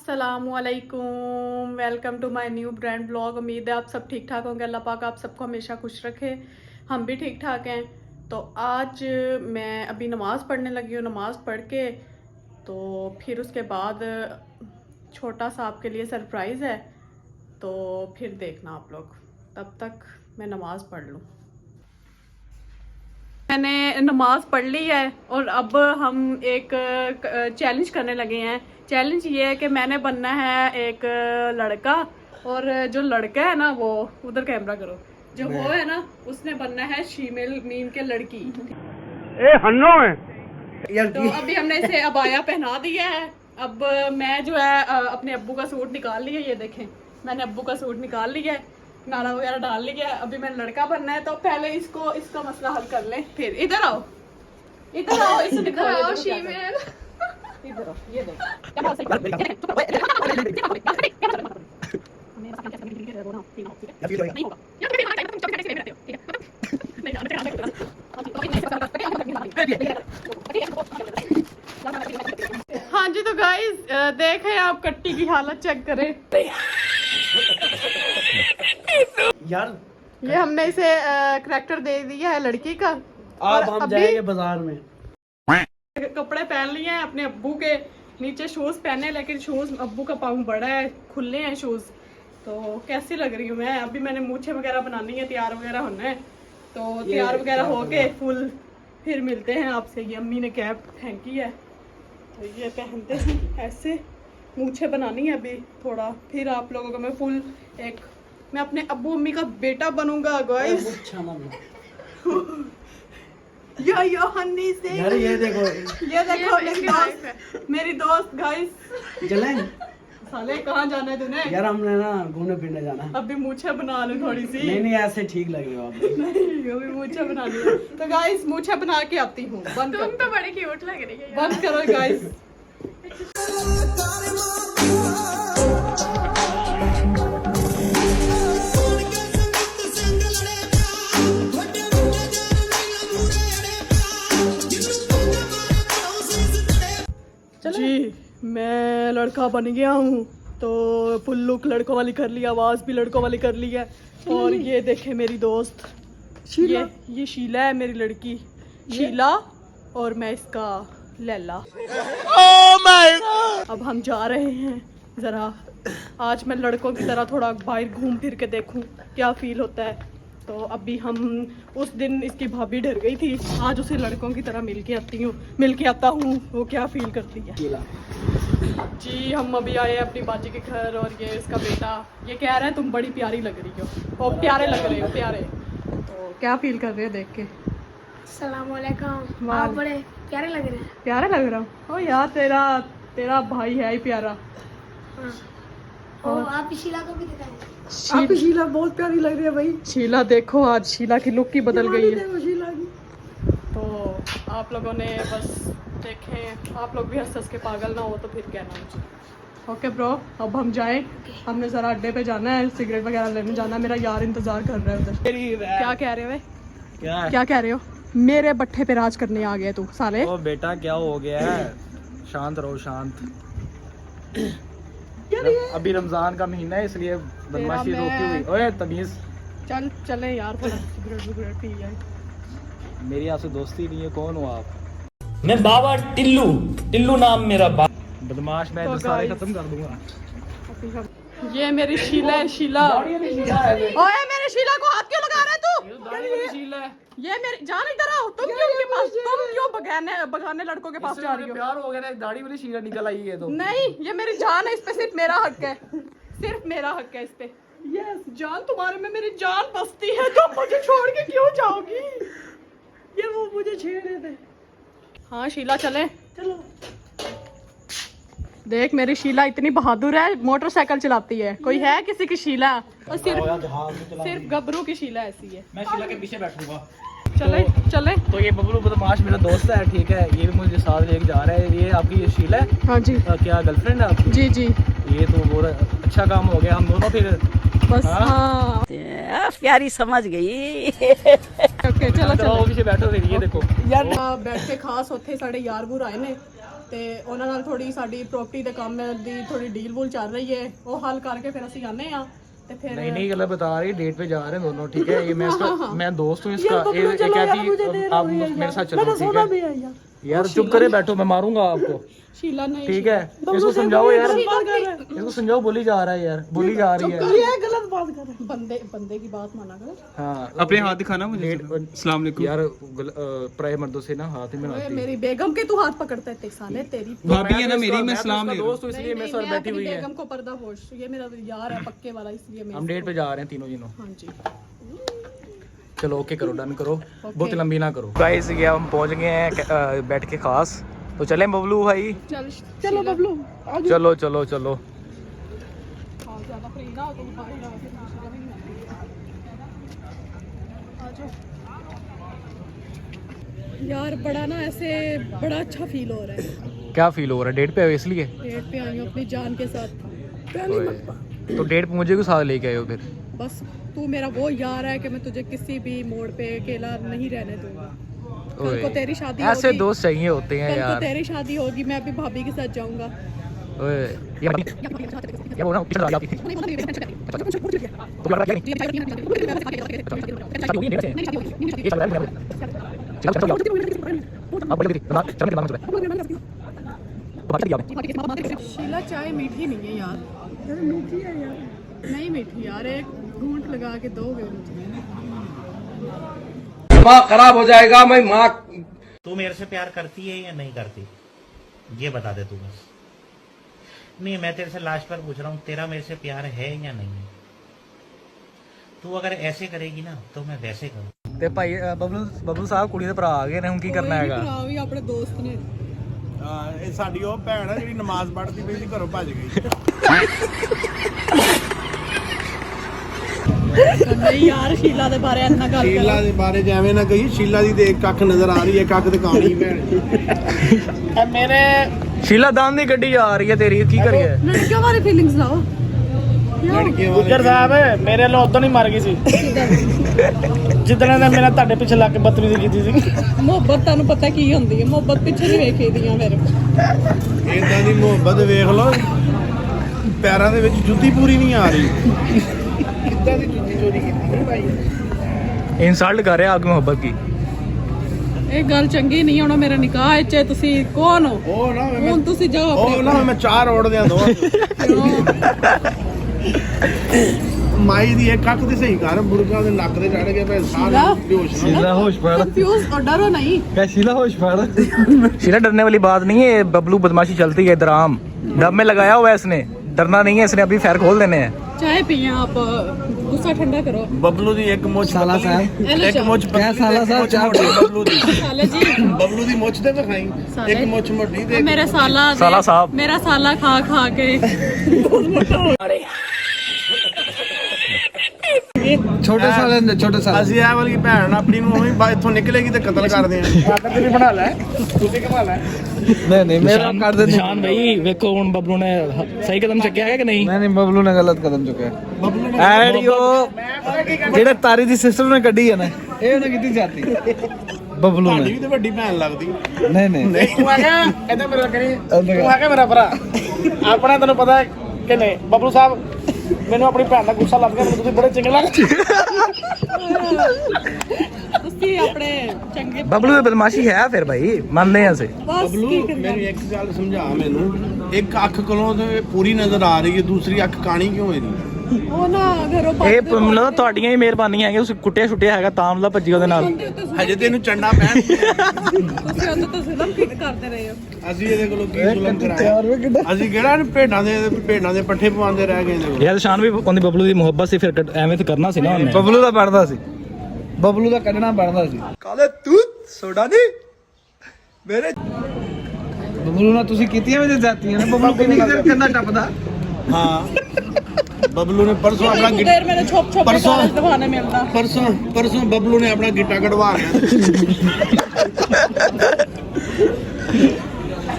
अस्सलामुअलैकुम, welcome to my new brand blog. उम्मीद है आप सब ठीक ठाक होंगे। अल्लाह पाक आप सबको हमेशा खुश रखे, हम भी ठीक ठाक हैं। तो आज मैं अभी नमाज़ पढ़ने लगी हूँ। नमाज़ पढ़ के तो फिर उसके बाद छोटा सा आपके लिए सरप्राइज़ है, तो फिर देखना आप लोग। तब तक मैं नमाज़ पढ़ लूँ। मैंने नमाज पढ़ ली है और अब हम एक चैलेंज करने लगे हैं। चैलेंज ये है कि मैंने बनना है एक लड़का, और जो लड़का है ना वो उधर कैमरा करो, जो वो है ना उसने बनना है शीमेल मीम के लड़की। ए हन्नो है तो अभी हमने इसे अबाया पहना दिया है। अब मैं जो है अपने अब्बू का सूट निकाल लिया। ये देखें, मैंने अब्बू का सूट निकाल लिया है, नारा वगैरह डाल लिया है। अभी मैं लड़का बनना है, तो पहले इसका मसला हल कर ले। फिर इधर आओ, इधर आओ, इसे दिखाओ शीमेल। इधर आओ, ये देखो। हाँ जी, तो गाइस देखें, आप कट्टी की हालत चेक करें यार। ये हमने इसे करैक्टर दे दिया है लड़की का। अब हम जाएंगे बाजार में। कपड़े पहन लिए हैं अपने अब्बू के, नीचे शूज पहने, लेकिन शूज अब्बू का पाँव बड़ा है, खुले हैं शूज। तो कैसी लग रही हूँ मैं? अभी मैंने मूछें वगैरह बनानी है, तैयार वगैरह होना है। तो तैयार वगैरह होके फुल फिर मिलते हैं आपसे। ये अम्मी ने कैप फेंकी है, तो ये पहनते हैं ऐसे। मूछें बनानी है अभी थोड़ा, फिर आप लोगों को मैं फुल एक, मैं अपने अब्बू अम्मी का बेटा बनूंगा गाइस। यो हन्नी से यार ये देखो मेरी दोस्त गाइस। चलें साले कहाँ जाना है तूने? यार हमने ना घूमने फिरने जाना है। अभी मूछें बना लूं थोड़ी सी। नहीं ऐसे ठीक लग रहे हो आप। नहीं अभी मूछें बनानी है। तो गाइस मूछें बना के आती हूँ। बंद तुम तो बड़े क्यूट लग रही है। बंद करो गाइस। जी मैं लड़का बन गया हूँ, तो फुल लुक लड़कों वाली कर ली, आवाज़ भी लड़कों वाली कर ली है। और ये देखे मेरी दोस्त शीला, ये शीला है मेरी लड़की, शीला, और मैं इसका लैला। अब हम जा रहे हैं ज़रा, आज मैं लड़कों की तरह थोड़ा बाहर घूम फिर के देखूं क्या फील होता है। तो अभी हम, उस दिन इसकी भाभी डर गई थी, आज उसे लड़कों की तरह मिल के आता हूँ वो क्या फील करती है। जी हम अभी आए अपनी बाजी के घर, और ये इसका बेटा ये कह रहा है तुम बड़ी प्यारी लग रही हो, और प्यारे लग रहे हो, प्यारे। तो क्या फील कर रहे हो देख के? अस्सलामुअलैकुम। आप बड़े प्यारे लग रहे हैं। प्यारे लग रहा हूँ। ओ यार तेरा भाई है ही प्यारा। और आप शीला को भी दिखाएं। आपकी शीला बहुत प्यारी लग रही है भाई। शीला देखो, आज शीला की लुक ही बदल गई है। शीला की तो आप लोगों ने बस देखें, आप लोग भी हंस के पागल ना हो तो फिर कहना मुझे। ओके ब्रो, अब हम जाएं। हमने ज़रा अड्डे पे जाना है, सिगरेट वगैरह लेने जाना है। मेरा यार इंतजार कर रहा है उधर। क्या कह रहे हो? क्या कह रहे हो? मेरे बट्ठे पे राज करने आ गए तू साले। ओ बेटा क्या हो गया है? शांत रहो, शांत। अभी रमजान का महीना है इसलिए बदमाशी रोकी हुई। ओए तमीज चले यार, सिगरेट पी जाए। मेरी आपसे दोस्ती नहीं है। कौन हो आप? मैं बाबा टिल्लू नाम मेरा बदमाश। मैं तो सारे खत्म कर दूंगा। ये मेरी शीला है, शीला। ओए मेरी शीला को हाथ क्यों लगा रहा है तू? ये मेरी जान, इधर आओ। तुम क्यों उनके पास, तुम क्यों बगाने लड़कों के पास जा रही हो? प्यार हो गया ना, दाढ़ी वाली शीला निकल आई है। तो नहीं, ये मेरी जान है, इस पे सिर्फ मेरा हक है, सिर्फ मेरा हक है इस पे। यस जान, तुम्हारे में मेरी जान बसती है, तुम मुझे छोड़ के क्यों जाओगी? ये वो मुझे छेड़ रहे थे। हाँ शीला चले, चलो। देख मेरी शीला इतनी बहादुर है, मोटरसाइकिल चलाती है। कोई है किसी की शीला? और सिर्फ गबरू की शीला ऐसी है। मैं शीला के पीछे बैठूंगा। चले। तो ये बबलू बदमाश मेरा दोस्त है, ठीक है, ये भी मुझे साथ लेके जा रहा है। ये आपकी ये शीला है? हाँ जी। क्या गर्लफ्रेंड है आपकी? जी जी। ये तो बहुत अच्छा काम हो गया, हम दोनों फिर बस। हाँ प्यारी समझ गई। ओके चलो पीछे बैठो फिर। ये देखो यार बैठ के खास होते साढ़े यार गुर आए ने, ਤੇ ਉਹਨਾਂ ਨਾਲ ਥੋੜੀ ਸਾਡੀ ਪ੍ਰੋਪਰਟੀ ਦੇ ਕੰਮ ਦੀ ਥੋੜੀ ਡੀਲ ਵੂਲ ਚੱਲ ਰਹੀ ਹੈ, ਉਹ ਹੱਲ ਕਰਕੇ ਫਿਰ ਅਸੀਂ ਆਨੇ ਆ। ਤੇ फिर नहीं गलत बता रही, डेट पे जा रहे हैं दोनों, ठीक है। ये मैं दोस्त हूँ इसका, ये कहती आप मेरे साथ चलो, ठीक है यार। चुप करे बैठो, मैं मारूंगा आपको, शीला नहीं, ठीक है। इसको समझाओ यार, इसको समझाओ, बोली जा रहा है यार, बोली जा रही है, ये गलत बात कर रहे हैं। बंदे की बात माना करो। हाँ अपने हाथ दिखाना मुझे। अस्सलाम वालेकुम यार, पराए मर्दों से ना हाथ ही मिलाती है। मेरी बेगम के तू हाथ पकड़ता है, साले तेरी भाभी है ना मेरी, मैं सलाम ले रहा हूं। दोस्त हूँ इसलिए मेरे साथ बैठी हुई है। बेगम को पर्दा होश, ये मेरा यार है पक्के वाला, इसलिए मैं हम डेट पे जा रहे हैं तीनों जिनों। हाँ जी चलो ओके करो, डन करो, बहुत लंबी ना करो। गाइस ये हम पहुंच गए हैं बैठ के खास, तो चलें बबलू भाई। चलो बबलू चलो चलो चलो। ज्यादा फ्री ना हो तो बाहर ना फिर दूसरा भी नहीं आती। आ जाओ यार, बड़ा ना ऐसे बड़ा अच्छा फील हो रहा है। क्या फील हो रहा है? डेट पे आए हो इसलिए? डेट पे आई हूँ अपनी जान के साथ। तो डेट पे मुझे क्यों साथ लेके आए हो फिर? बस तू मेरा वो यार है कि मैं तुझे किसी भी मोड़ पे अकेला नहीं रहने दूंगा। कल को तेरी शादी ऐसे होगी, दोस्त चाहिए होते हैं कल को यार। तेरी शादी होगी, मैं अभी भाभी के साथ जाऊंगा। ओए ये बोल रहा हूं, पीछे आ जाओ। तो लग रहा है क्या नहीं? शादी होगी मेरे से, ये चल रहा है चलो चलो अब बोल दीदी ना, चल के दिमाग में चल तो बात किया। शीला चाय मीठी नहीं है यार। मीठी है यार, नहीं मीठी यार, एक घूंट लगा के दोगे मुझे। दिमाग खराब हो जाएगा। मैं माँ तू मेरे से प्यार करती है या नहीं करती, ये बता दे तू बस। नहीं, मैं तेरे से लास्ट पर पूछ रहा हूँ, तेरा मेरे से प्यार है या नहीं है? तू अगर ऐसे करेगी ना तो मैं वैसे करूँ। ਤੇ ਭਾਈ ਬਬਲੂ ਸਾਹਿਬ ਕੁੜੀ ਦੇ ਭਰਾ ਆ ਗਏ ਨੇ, ਹੁਣ ਕੀ ਕਰਨਾ ਹੈਗਾ? ਭਰਾ ਵੀ ਆਪਣੇ ਦੋਸਤ ਨੇ। ਇਹ ਸਾਡੀ ਉਹ ਭੈਣ ਆ ਜਿਹੜੀ ਨਮਾਜ਼ ਪੜ੍ਹਦੀ ਪਈ ਸੀ, ਘਰੋਂ ਭੱਜ ਗਈ। ਨਹੀਂ ਯਾਰ, ਸ਼ੀਲਾ ਦੇ ਬਾਰੇ ਇੰਨਾ ਗੱਲ ਕਰ। ਸ਼ੀਲਾ ਦੇ ਬਾਰੇ ਜਿਵੇਂ ਨਾ ਕਹੀ, ਸ਼ੀਲਾ ਦੀ ਤੇ ਇੱਕ ਅੱਖ ਨਜ਼ਰ ਆ ਰਹੀ ਹੈ, ਇੱਕ ਅੱਖ ਤੇ ਕਾਣੀ ਭੈਣ। ਮੇਰੇ ਸ਼ੀਲਾ ਦਾਨ ਦੀ ਗੱਡੀ ਆ ਰਹੀ ਹੈ ਤੇਰੀ, ਕੀ ਕਰੀਏ? ਲੜਕਿਆਂ ਬਾਰੇ ਫੀਲਿੰਗਸ ਲਾਓ। ਗੁੱਜਰ ਸਾਹਿਬ ਮੇਰੇ ਨਾਲ ਉਦੋਂ ਹੀ ਮਰ ਗਈ ਸੀ ਜਿੱਦਣ ਦਾ ਮੇਰਾ ਤੁਹਾਡੇ ਪਿੱਛੇ ਲੱਗ ਕੇ ਬਦਤਮੀਜ਼ੀ ਕੀਤੀ ਸੀ। ਮੁਹੱਬਤ ਤੁਹਾਨੂੰ ਪਤਾ ਕੀ ਹੁੰਦੀ ਹੈ, ਮੁਹੱਬਤ ਪਿੱਛੇ ਨਹੀਂ ਵੇਖੀਦੀਆਂ ਫਿਰ। ਇਦਾਂ ਦੀ ਮੁਹੱਬਤ ਵੇਖ ਲਓ, ਪੈਰਾਂ ਦੇ ਵਿੱਚ ਜੁੱਤੀ ਪੂਰੀ ਨਹੀਂ ਆ ਰਹੀ। ਕਿੱਦਾਂ ਦੀ ਜੁੱਤੀ ਚੋਰੀ ਕੀਤੀ ਭਾਈ? ਇਨਸਲਟ ਕਰ ਰਿਹਾ ਆਪਕੀ ਮੁਹੱਬਤ ਕੀ। ਇਹ ਗੱਲ ਚੰਗੀ ਨਹੀਂ ਹੋਣਾ। ਮੇਰਾ ਨਿਕਾਹ ਇੱਥੇ ਤੁਸੀਂ ਕੌਣ ਹੋ? ਉਹ ਨਾ ਹੁਣ ਤੁਸੀਂ ਜਾਓ ਉਹ ਨਾ ਮੈਂ ਚਾਰ ਰੋੜ ਦਿਆਂ ਦੋ ਮਾਈ ਦੀ ਇੱਕ ਅੱਖ ਤੇ ਸਹੀ ਕਰ, ਬੁਰਗਾ ਦੇ ਨੱਕ ਤੇ ਚੜ ਗਿਆ, ਫਿਰ ਸਾਰੇ ਬੇਹੋਸ਼। शीला होश पड़, कंफ्यूज और डरो नहीं। क्या शीला होश पड़? शीला डरने वाली बात नहीं है, बबलू बदमाशी चलती है इधर आम डब में लगाया हुआ है इसने, डरना नहीं है इसने, अभी फैर खोल देने हैं। चाय पिए आप, गुस्सा ठंडा करो। ਬਬਲੂ ਦੀ ਇੱਕ ਮੁੱਛ ਸਾਲਾ ਸਾਹਿਬ, हेलो ਇੱਕ ਮੁੱਛ ਕਿਆ ਸਾਲਾ ਸਾਹਿਬ ਚਾਹ ਬਬਲੂ ਦੀ, साले जी, ਬਬਲੂ ਦੀ ਮੁੱਛ ਤੇ ਵਿਖਾਈ, ਸਾਲੇ। ਇੱਕ ਮੁੱਛ ਮੋਟੀ ਤੇ मेरा साला साला साहब। मेरा साला खा खा के छोटे साले छोटे ਅਸੀਂ ਇਹ ਵਾਲੀ ਭੈਣ ਆਪਣੀ ਨੂੰ ਉਵੇਂ ਹੀ ਇੱਥੋਂ ਨਿਕਲੇਗੀ ਤੇ ਕਤਲ ਕਰਦੇ ਆਂ। ਆਟਾ ਤੇ ਵੀ ਬਣਾ ਲੈ, ਤੁਸੀਂ ਕਮਾ ਲੈ। नहीं नहीं मेरा कर दे निशान भाई। देखो हुन बबलू ने सही कदम चुक्या है कि नहीं? नहीं बबलू ने गलत कदम चुक्या है। एडियो जेड़ा तारी दी सिस्टर ने कड्डी है ना, ए ओने किती जाती बबलू ਤੁਹਾਡੀ ने। ਵੀ ਤੇ ਵੱਡੀ ਭੈਣ ਲੱਗਦੀ। नहीं नहीं ਨਹੀਂ ਤੂੰ ਆਗਾ ਇਹਦਾ ਮੇਰਾ ਕਰੀ, ਤੂੰ ਆਗਾ ਮੇਰਾ ਭਰਾ ਆਪਣਾ, ਤੈਨੂੰ ਪਤਾ ਕਿ ਨਹੀਂ ਬਬਲੂ ਸਾਹਿਬ, ਮੈਨੂੰ ਆਪਣੀ ਭੈਣ ਦਾ ਗੁੱਸਾ ਲੱਗ ਗਿਆ, ਮੈਨੂੰ ਤੁਸੀਂ ਬੜੇ ਚੰਗੇ ਲੱਗਦੇ। ਤੁਸੀਂ ਆਪਣੇ ਚੰਗੇ बबलू में बदमाशी है फिर भाई, मानते हैं से। ਬਸ ਬਬਲੂ ਕੀ ਕਰੀਏ। ਮੇਰੀ ਇੱਕ ਗੱਲ ਸਮਝਾ ਮੈਨੂੰ, ਇੱਕ ਅੱਖ ਕੋਲੋਂ ਤੇ ਪੂਰੀ ਨਜ਼ਰ ਆ ਰਹੀ ਹੈ, ਦੂਸਰੀ ਅੱਖ ਕਾਣੀ ਕਿਉਂ ਇਹਦੀ? ਉਹ ਨਾ ਘਰੋਂ ਇਹ ਮਤਲਬ ਤੁਹਾਡੀਆਂ ਹੀ ਮਿਹਰਬਾਨੀਆਂ ਹੈਗੀਆਂ, ਤੁਸੀਂ ਕੁੱਟਿਆ ਛੁੱਟਿਆ ਹੈਗਾ ਤਾਂ ਮਤਲਬ ਭੱਜੀ ਉਹਦੇ ਨਾਲ। ਹਜੇ ਤੈਨੂੰ ਚੰਡਾ ਪੈਣ, ਤੁਸੀਂ ਉਹਦੇ ਤੋਂ ਜ਼ੁਲਮ ਕਰਦੇ ਰਹੇ ਹੋ। ਅਸੀਂ ਇਹਦੇ ਕੋਲੋਂ ਕੀ ਜ਼ੁਲਮ ਕਰਾਇਆ? ਅਸੀਂ ਕਿਹੜਾ ਭੇਡਾਂ ਦੇ ਪੱਠੇ ਪਵਾਉਂਦੇ ਰਹਿ ਗਏ ਇਹਦੇ ਕੋਲ। ਯਾਰ ਸ਼ਾਨ ਵੀ ਕਹਿੰਦੀ ਬਬਲੂ ਦੀ ਮੁਹੱਬਤ ਸੀ, ਫਿਰ ਐਵੇਂ ਤੇ ਕਰਨਾ ਸੀ ਨਾ ਉਹਨੇ। ਬਬਲੂ ਦਾ ਬਣਦਾ ਸੀ, ਬਬਲੂ ਦਾ ਕੱਢਣਾ ਬਣਦਾ ਸੀ। ਕਾਲੇ ਤੂੰ ਸੋਡਾ ਨਹੀਂ ਮੇਰੇ ਬਬਲੂ ਨਾਲ ਤੁਸੀਂ ਕੀਤੀਆਂ ਵੀ ਜਾਤੀਆਂ ਨੇ। ਬਬਲੂ ਕਿੰਨੀ ਦੇਰ ਕੰਨਾ ਟੱਪਦਾ। ਹਾਂ ਬਬਲੂ ਨੇ ਪਰਸੋਂ ਆਪਣਾ ਦੇਰ ਮੇਰੇ ਛੋਪ ਛੋਪ ਪਰਸੋਂ ਦਵਾਨੇ ਮਿਲਦਾ। ਪਰਸੋਂ ਬਬਲੂ ਨੇ ਆਪਣਾ ਗਿੱਟਾ ਕਢਵਾ ਲਿਆ।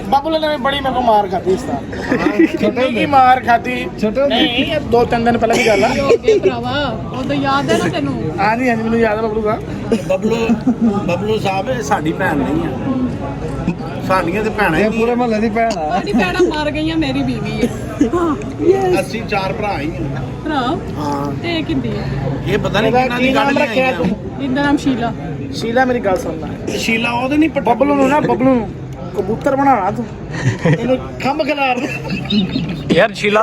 ਬਬਲੂ ਨੇ ਬੜੀ ਮੇਰੇ ਕੋ ਮਾਰ ਖਾਦੀ ਇਸ ਤਰ੍ਹਾਂ। ਕਿੰਨੀ ਕੀ ਮਾਰ ਖਾਦੀ? ਨਹੀਂ, ਇਹ 2-3 ਦਿਨ ਪਹਿਲਾਂ ਦੀ ਗੱਲ ਆ। ਇਹ ਭਰਾਵਾ ਉਦੋਂ ਯਾਦ ਹੈ ਨਾ ਤੈਨੂੰ? ਹਾਂਜੀ ਮੈਨੂੰ ਯਾਦ ਹੈ ਬਬਲੂ ਸਾਹਿਬ। ਬਬਲੂ ਸਾਹਿਬ ਇਹ ਸਾਡੀ ਭੈਣ ਨਹੀਂ ਆ। ਸਾਡੀਆਂ ਤੇ ਭੈਣਾਂ ਹੀ ਪੂਰੇ ਮਹੱਲੇ ਦੀ ਭੈਣ ਆ। ਸਾਡੀ ਭੈਣਾਂ ਮਰ ਗਈਆਂ, ਮੇਰੀ ਬੀਵੀ ਹੈ। ਅਸੀਂ 4 ਭਰਾ ਹੀ ਹਾਂ। ਭਰਾ ਹਾਂ ਤੇ ਇਹ ਕਿੰਦੀ ਹੈ? ਇਹ ਪਤਾ ਨਹੀਂ ਕਿਹਨਾਂ ਦੀ ਗੱਲ ਰੱਖਿਆ ਤੂੰ। ਇਹਦਾ ਨਾਮ ਸ਼ੀਲਾ। ਸ਼ੀਲਾ ਮੇਰੀ ਗੱਲ ਸੁਣ ਲੈ। ਸ਼ੀਲਾ ਉਹਦੇ ਨਹੀਂ ਬੱਬਲੂ ਨੂੰ ਨਾ, ਬੱਬਲੂ ਨੂੰ ਕਬੂਤਰ ਬਣਾਣਾ ਤੂੰ, ਇਹਨੂੰ ਖੰਭ ਖਿਲਾਰ यार शीला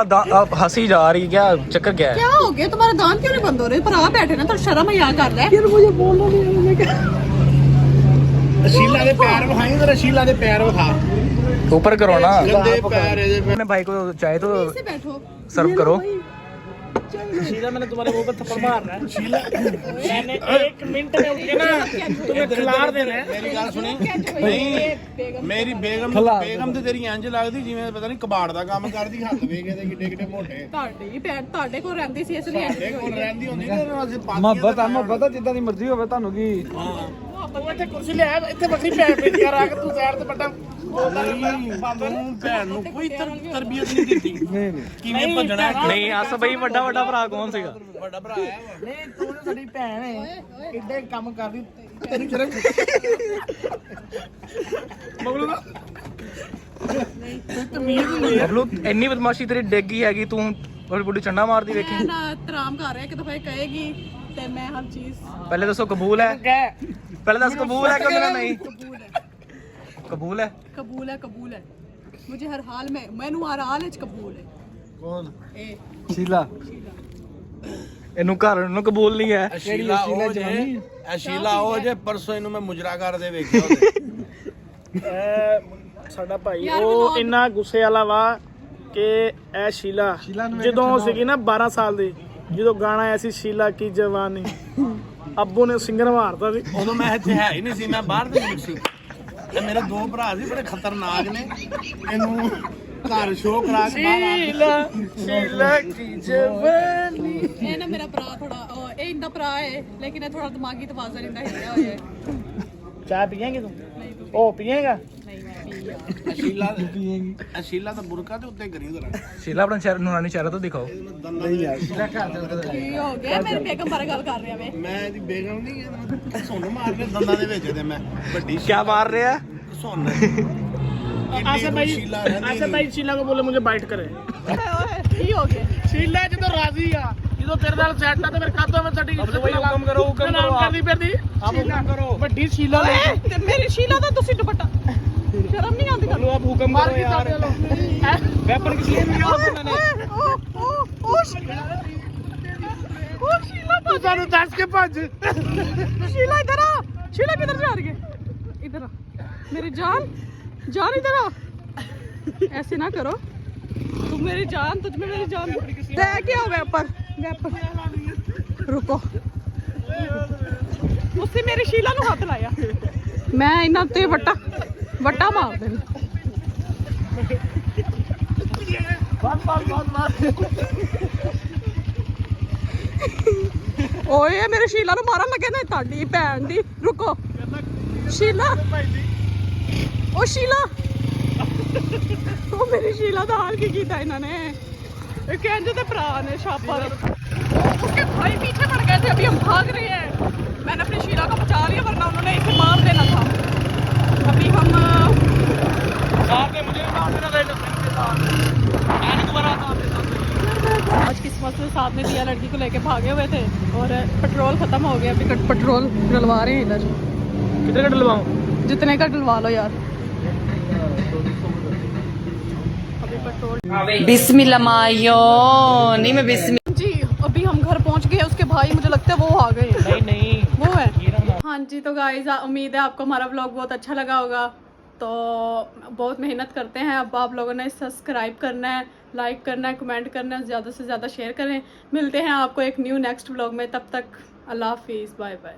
हंसी जा रही, क्या चक्कर क्या है? क्या हो गया तुम्हारे दांत क्यों नहीं बंद हो रहे? भरा बैठे ना, तो शर्म यहाँ कर रहा है यार, मुझे बोलना नहीं है। ਸ਼ੀਲਾ ਦੇ ਪੈਰ ਵਿਖਾਈ, ਤੇਰੇ ਸ਼ੀਲਾ ਦੇ ਪੈਰ ਵਿਖਾ। ऊपर करो ना। ਗੰਦੇ ਪੈਰ ਇਹਦੇ। अपने भाई को चाहे तो से बैठो। सर्व करो। शीला मैंने तुम्हारे मुंह पर थप्पड़ मारना है। शीला मैंने 1 मिनट में उठ के ना तुम्हें खिलार देना है। ਮੇਰੀ ਗੱਲ ਸੁਣੀ। ਨਹੀਂ ਮੇਰੀ ਬੇਗਮ ਤੇ ਤੇਰੀ ਇੰਜ ਲੱਗਦੀ ਜਿਵੇਂ ਪਤਾ ਨਹੀਂ ਕਬਾੜ ਦਾ ਕੰਮ ਕਰਦੀ, ਹੱਥ ਵੇਖੇ ਤੇ ਕਿੱਡੇ ਕਿੱਡੇ ਮੋਟੇ। ਤੁਹਾਡੀ ਭੈਣ ਤੁਹਾਡੇ ਕੋਲ ਰਹਿੰਦੀ ਸੀ, ਇਸ ਲਈ ਸਾਡੇ ਕੋਲ ਰਹਿੰਦੀ ਹੁੰਦੀ ਤੇ ਅਸੀਂ ਮੁਹੱਬਤ ਜਿੱਦਾਂ ਦੀ ਮਰਜ਼ੀ ਹੋਵੇ, ਤੁਹਾਨੂੰ ਕੀ। ਤੂੰ ਇੱਥੇ ਕੁਰਸੀ ਲਿਆ, ਇੱਥੇ ਵੱਖਰੀ ਭੈਣ ਪੇਟੀ ਕਰ ਆ ਕੇ ਤੂੰ ਸਾਈਡ ਤੇ ਬੱਟਾ ਤੂੰ ਭੈਣ ਨੂੰ ਕੋਈ ਤਰਬੀਅਤ ਨਹੀਂ ਦਿੱਤੀ। ਕਿਵੇਂ ਭੱਜਣਾ नहीं आस भाई बड़ा बड़ा भरा कौन सीगा? ਵੱਡਾ ਭਰਾ ਹੈ। ਨਹੀਂ ਤੂੰ ਤਾਂ ਸਾਡੀ ਭੈਣ ਹੈ, ਇੱਡੇ ਕੰਮ ਕਰਦੀ ਤੈਨੂੰ ਸ਼ਰਮ ਬਬਲੂ ਦਾ बबलू इन्नी बदमाशी तेरी डेगी हैगी, तू बड़ी बुढ़ी चंडा मारती देखी। मैं ना तराम कर रहा है कि दफा कहेगी ते मैं हर चीज पहले दसो कबूल है, पहले दस कबूल है कि मेरा नहीं? कबूल है, कबूल है। कबूल है, कबूल है। मुझे हर हाल में, मैनू हर हाल में कबूल है। ਕੌਣ? ए ਸ਼ੀਲਾ ਇਹਨੂੰ ਘਰ ਨੂੰ ਕਬੂਲ ਨਹੀਂ ਹੈ। ਸ਼ੀਲਾ ਉਹ ਜੇ, ਇਹ ਸ਼ੀਲਾ ਉਹ ਜੇ ਪਰਸੋਂ ਇਹਨੂੰ ਮੈਂ ਮੁਜਰਾ ਕਰਦੇ ਵੇਖਿਆ ਉਹਦੇ। ਸਾਡਾ ਭਾਈ ਉਹ ਇੰਨਾ ਗੁੱਸੇ ਵਾਲਾ ਵਾ ਕਿ ਇਹ ਸ਼ੀਲਾ ਜਦੋਂ ਸੀਗੀ ਨਾ 12 ਸਾਲ ਦੀ, ਜਦੋਂ ਗਾਣਾ ਆਇਆ ਸੀ ਸ਼ੀਲਾ ਕੀ ਜਵਾਨੀ, ਅੱਬੂ ਨੇ ਸਿੰਗਰ ਮਾਰਦਾ ਸੀ। ਉਦੋਂ ਮੈਂ ਇੱਥੇ ਹੈ ਹੀ ਨਹੀਂ ਸੀ, ਮੈਂ ਬਾਹਰ ਦੇ ਮੁਲਕ ਸੀ। ਇਹ ਮੇਰੇ 2 ਭਰਾ ਸੀ, ਬੜੇ ਖਤਰਨਾਕ ਨੇ। ਇਹਨੂੰ ਘਰ ਸ਼ੋਅ ਕਰਾ ਕੇ ਬਾਹਰ ਆ ਗਏ। ਸ਼ੀਲਾ ਕੀ ਜਵਾਨੀ। ਇਹ ਨਾ ਮੇਰਾ ਭਰਾ ਥੋੜਾ ਇਹ ਇੰਦਾ ਭਰਾ ਹੈ, ਲੇਕਿਨ ਇਹ ਥੋੜਾ ਦਿਮਾਗੀ ਤਵਾਜ਼ਨ ਇੰਦਾ ਹਿੱਲਿਆ ਹੋਇਆ ਹੈ। ਚਾਹ ਪੀਏਂਗੇ ਤੂੰ? ਉਹ ਪੀਏਗਾ? ਨਹੀਂ ਮੈਂ ਪੀ ਸ਼ੀਲਾ ਤਾਂ ਬੁਰਕਾ ਦੇ ਉੱਤੇ ਕਰੀ ਉਹਦਾ। शीला अपना चेहरा नूरानी चेहरा तो दिखाओ। ਨਹੀਂ ਯਾਰ ਸ਼ੀਲਾ ਘਰ ਦੇ ਕੀ ਹੋ ਗਿਆ? ਮੇਰੇ ਬੇਗਮ ਬਾਰੇ ਗੱਲ ਕਰ ਰਿਹਾ ਵੇ। ਮੈਂ ਇਹਦੀ ਬੇਗਮ ਨਹੀਂ, ਸੁਣ ਮਾਰਨੇ ਦੰਦਾਂ ਦੇ ਵਿੱਚ ਤੇ ਮੈਂ ਵੱਡੀ क्या मार रहे हैं? ਸੁਣ आशा भाई शीला को बोले मुझे बाइट करे। ਕੀ ਹੋ ਗਿਆ? शीला ਜਦੋਂ ਰਾਜ਼ੀ ਆ, ਜਦੋਂ ਤੇਰੇ ਨਾਲ ਸੈੱਟ ਆ ਤੇ ਮੇਰੇ ਖਾਤੋਂ ਵਿੱਚ ਸਾਡੀ ਹੁਕਮ ਕਰੋ ਕਰਦੀ ਫਿਰਦੀ। ਆਪ ਹੁਕਮ ਕਰੋ। ਵੱਡੀ शीला ਲੈ ਓਏ, ਤੇ ਮੇਰੀ ਸ਼ੀਲਾ ਦਾ ਤੁਸੀਂ ਦੁਪੱਟਾ ਸ਼ਰਮ ਨਹੀਂ ਆਉਂਦੀ ਤੁਹਾਨੂੰ? ਆਪ ਹੁਕਮ ਕਰੋ ਯਾਰ। ਵੈਪਨ ਕਿਸ ਲਈ ਲਿਆ ਉਹਨਾਂ ਨੇ? ਉਹ ਸ਼ੀਲਾ ਤੂੰ ਸਾਨੂੰ ਦੱਸ ਕੇ ਭੱਜ। शीला इधर आ। शीला किधर जा रही है? इधर आ मेरी जान, जान इधर आ। ऐसे ना करो, तुम मेरी जान, तुझ में मेरी जान। क्या हो वेपर? रुको, उसने मेरी शीला नु हाथ लाया, मैं इन्ना ते वट्टा मार देना। ਓਏ ਮੇਰੇ ਸ਼ੀਲਾ ਨੂੰ ਮਾਰਨ ਲੱਗੇ ਨੇ, ਤੁਹਾਡੀ ਭੈਣ ਦੀ। ਰੁਕੋ ਸ਼ੀਲਾ, ਉਹ ਸ਼ੀਲਾ, ਉਹ ਮੇਰੀ ਸ਼ੀਲਾ ਦਾ ਹਾਲ ਕੀ ਕੀਤਾ ਇਹਨਾਂ ਨੇ? ਇਹ ਕਹਿੰਦੇ ਤੇ ਭਰਾ ਨੇ ਛਾਪਾ। उसके भाई पीछे पड़ गए थे, अभी हम भाग रहे हैं। मैंने अपनी शीला को बचा लिया, वरना उन्होंने इसे मार देना था। अभी हम आज किस्मत से साथ में दिया, लड़की को लेके भागे हुए थे और पेट्रोल खत्म हो गया। अभी पेट्रोल डलवा रहे हैं इधर। कितने का डलवाऊं? जितने का डलवा लो यार। अभी पेट्रोल बिस्मिल्लाह मायो नहीं मैं बिस्मिल्लाह। जी अभी हम घर पहुंच गए। उसके भाई मुझे लगता है वो आ गए। नहीं वो है। हाँ जी, तो गाइस उम्मीद है आपको हमारा व्लॉग बहुत अच्छा लगा होगा। तो बहुत मेहनत करते हैं। अब आप लोगों ने सब्सक्राइब करना है, लाइक करना है, कमेंट करना है, ज़्यादा से ज़्यादा शेयर करें। मिलते हैं आपको एक न्यू नेक्स्ट व्लॉग में। तब तक अल्लाह हाफिज़, बाय बाय।